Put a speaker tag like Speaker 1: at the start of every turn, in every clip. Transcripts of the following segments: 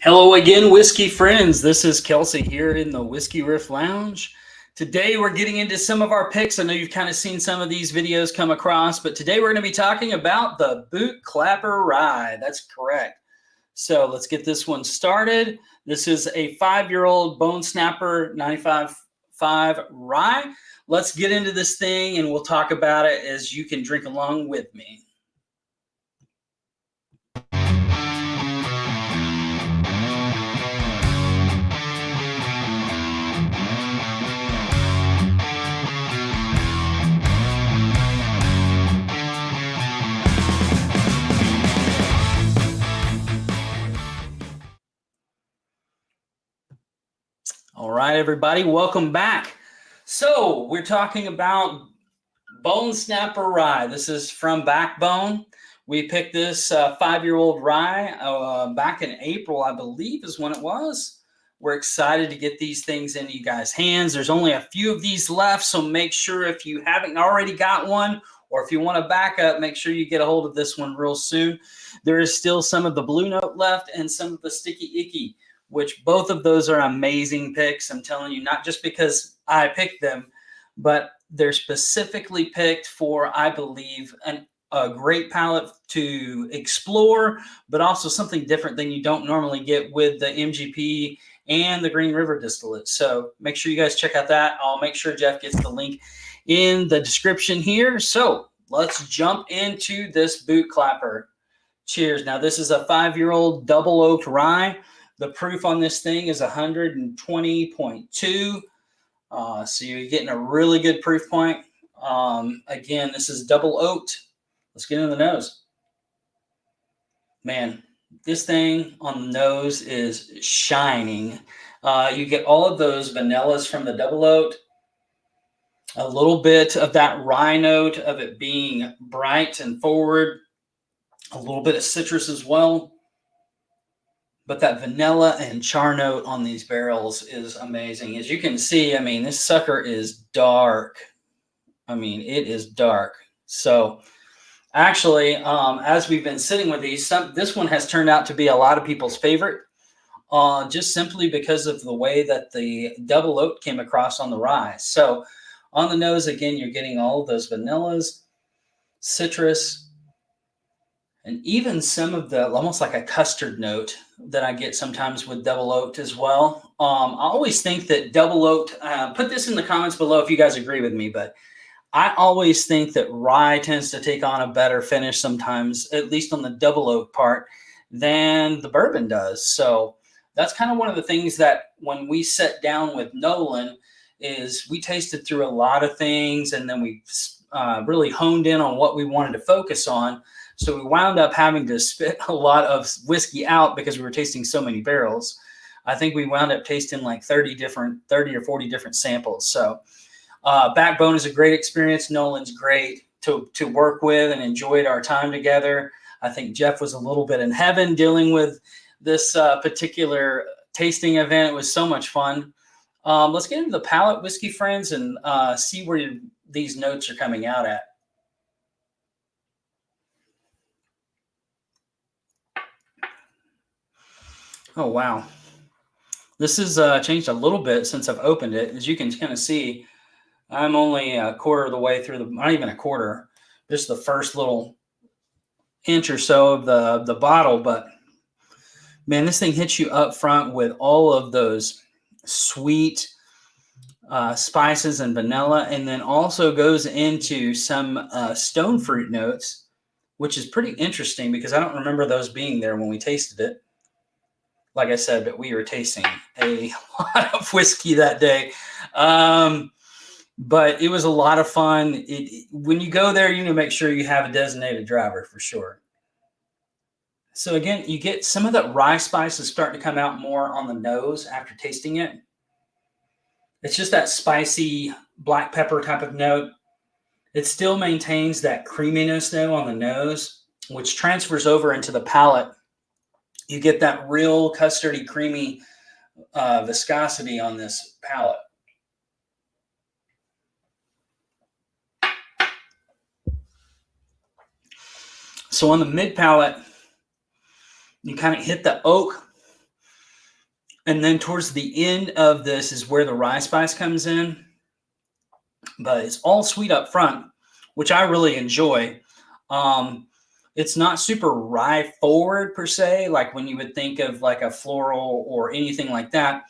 Speaker 1: Hello again, whiskey friends. This is Kelsey here in the Whiskey Riff Lounge. Today we're getting into some of our picks. I know you've kind of seen some of these videos come across, but today we're going to be talking about the Boot Clapper Rye. That's correct. So let's get this one started. This is a 5-year-old Bone Snapper 95.5 Rye. Let's get into this thing and we'll talk about it as you can drink along with me. All right, everybody, welcome back. So we're talking about Bone Snapper Rye. This is from Backbone. We picked this 5-year-old rye back in April, I believe is when it was. We're excited to get these things into you guys' hands. There's only a few of these left, so make sure if you haven't already got one, or if you want to back up, make sure you get a hold of this one real soon. There is still some of the Blue Note left and some of the Sticky Icky, which both of those are amazing picks. I'm telling you, not just because I picked them, but they're specifically picked for, I believe, a great palate to explore, but also something different than you don't normally get with the MGP and the Green River distillate. So make sure you guys check out that. I'll make sure Jeff gets the link in the description here. So let's jump into this Boot Clapper. Cheers. Now, this is a 5-year-old Double Oaked Rye. The proof on this thing is 120.2. So you're getting a really good proof point. Again, this is double oaked. Let's get into the nose. Man, this thing on the nose is shining. You get all of those vanillas from the double oaked. A little bit of that rye note of it being bright and forward. A little bit of citrus as well. But that vanilla and char note on these barrels is amazing. As you can see, I mean, this sucker is dark. I mean, it is dark. So actually, as we've been sitting with these, this one has turned out to be a lot of people's favorite, just simply because of the way that the double oak came across on the rye. So on the nose, again, you're getting all of those vanillas, citrus, and even some of the almost like a custard note that I get sometimes with double oaked as well. I always think that double oaked, put this in the comments below if you guys agree with me, but I always think that rye tends to take on a better finish sometimes, at least on the double oak part, than the bourbon does. So that's kind of one of the things that when we sat down with Nolan is we tasted through a lot of things and then we really honed in on what we wanted to focus on. So we wound up having to spit a lot of whiskey out because we were tasting so many barrels. I think we wound up tasting like 30 or 40 different samples. So Backbone is a great experience. Nolan's great to work with and enjoyed our time together. I think Jeff was a little bit in heaven dealing with this particular tasting event. It was so much fun. Let's get into the palate, whiskey friends, and see where these notes are coming out at. Oh, wow. This has changed a little bit since I've opened it. As you can kind of see, I'm only a quarter of the way through not even a quarter, just the first little inch or so of the bottle. But man, this thing hits you up front with all of those sweet spices and vanilla, and then also goes into some stone fruit notes, which is pretty interesting because I don't remember those being there when we tasted it. Like I said, but we were tasting a lot of whiskey that day. But it was a lot of fun. When you go there, you need to make sure you have a designated driver for sure. So again, you get some of that rye spices starting to come out more on the nose after tasting it. It's just that spicy black pepper type of note. It still maintains that creaminess though on the nose, which transfers over into the palate. You get that real custardy, creamy viscosity on this palate. So on the mid palate, you kind of hit the oak And then towards the end of this is where the rye spice comes in. But it's all sweet up front, which I really enjoy. It's not super rye forward per se, like when you would think of like a floral or anything like that.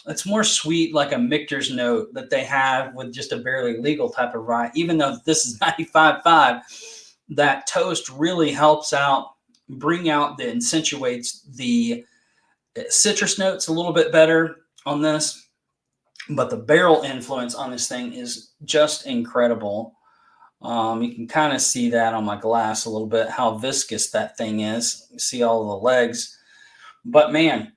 Speaker 1: It's more sweet, like a Michter's note that they have with just a barely legal type of rye. Even though this is 95.5, that toast really helps out, bring out the accentuates the citrus notes a little bit better on this. But the barrel influence on this thing is just incredible. You can kind of see that on my glass a little bit, how viscous that thing is. You see all the legs. But man,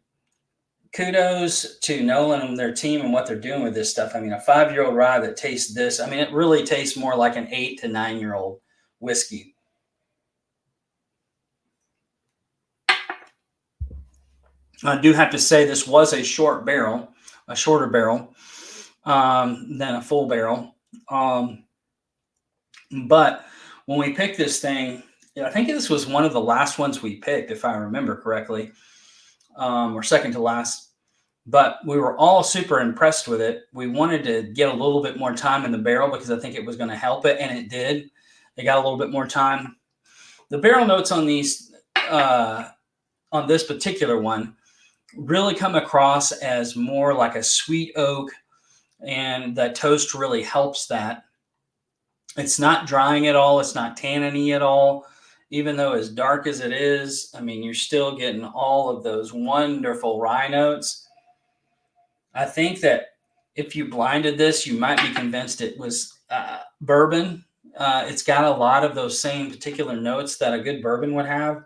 Speaker 1: kudos to Nolan and their team and what they're doing with this stuff. I mean, a 5-year-old rye that tastes this, I mean, it really tastes more like an 8 to 9-year-old whiskey. I do have to say this was a shorter barrel than a full barrel. But when we picked this thing, I think this was one of the last ones we picked, if I remember correctly, or second to last. But we were all super impressed with it. We wanted to get a little bit more time in the barrel because I think it was going to help it, and it did. It got a little bit more time. The barrel notes on these, on this particular one, really come across as more like a sweet oak, and that toast really helps that. It's not drying at all. It's not tannin-y at all. Even though as dark as it is, I mean, you're still getting all of those wonderful rye notes. I think that if you blinded this, you might be convinced it was bourbon. It's got a lot of those same particular notes that a good bourbon would have.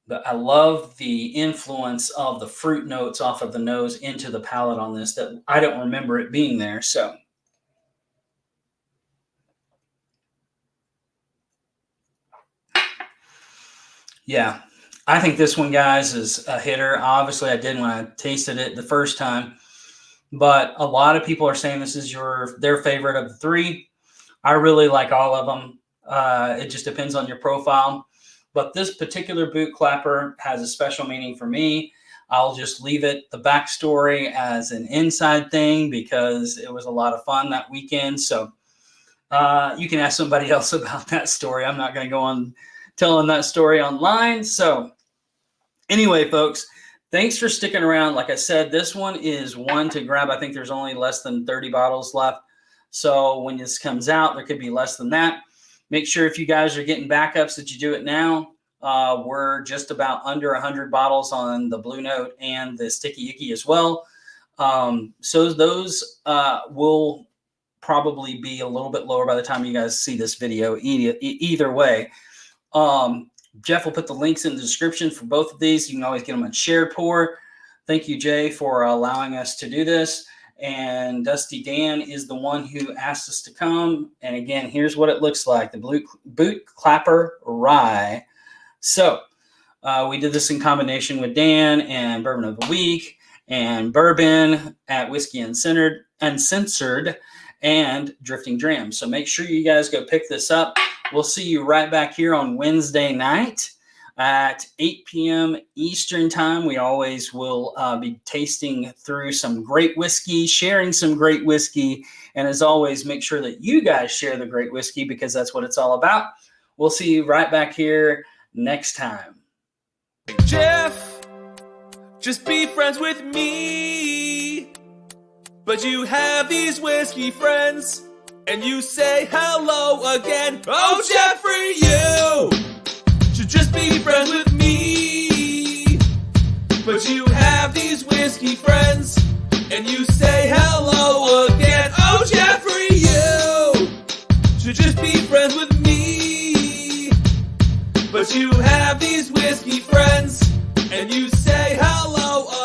Speaker 1: But I love the influence of the fruit notes off of the nose into the palate on this that I don't remember it being there. So yeah, I think this one, guys, is a hitter. Obviously, I did when I tasted it the first time, but a lot of people are saying this is their favorite of the three. I really like all of them. It just depends on your profile. But this particular boot clapper has a special meaning for me. I'll just leave it, the backstory, as an inside thing because it was a lot of fun that weekend. So you can ask somebody else about that story. I'm not going to go on telling that story online. So anyway, folks, thanks for sticking around. Like I said, this one is one to grab. I think there's only less than 30 bottles left. So when this comes out, there could be less than that. Make sure if you guys are getting backups that you do it now. We're just about under 100 bottles on the Blue Note and the Sticky Icky as well. So those will probably be a little bit lower by the time you guys see this video. Either way, Jeff will put the links in the description for both of these. You can always get them on shared pour. Thank you, Jay, for allowing us to do this. And Dusty Dan is the one who asked us to come. And again, here's what it looks like, the Boot Clapper Rye. So we did this in combination with Dan and Bourbon of the Week and Bourbon at Whiskey Uncensored and Drifting Dram. So make sure you guys go pick this up. We'll see you right back here on Wednesday night at 8 p.m. Eastern time. We always will be tasting through some great whiskey, sharing some great whiskey. And as always, make sure that you guys share the great whiskey because that's what it's all about. We'll see you right back here next time.
Speaker 2: Jeff, just be friends with me. But you have these whiskey friends, and you say hello again. Oh, Jeffrey, you should just be friends with me. But you have these whiskey friends, and you say hello again. Oh, Jeffrey, you should just be friends with me. But you have these whiskey friends, and you say hello again.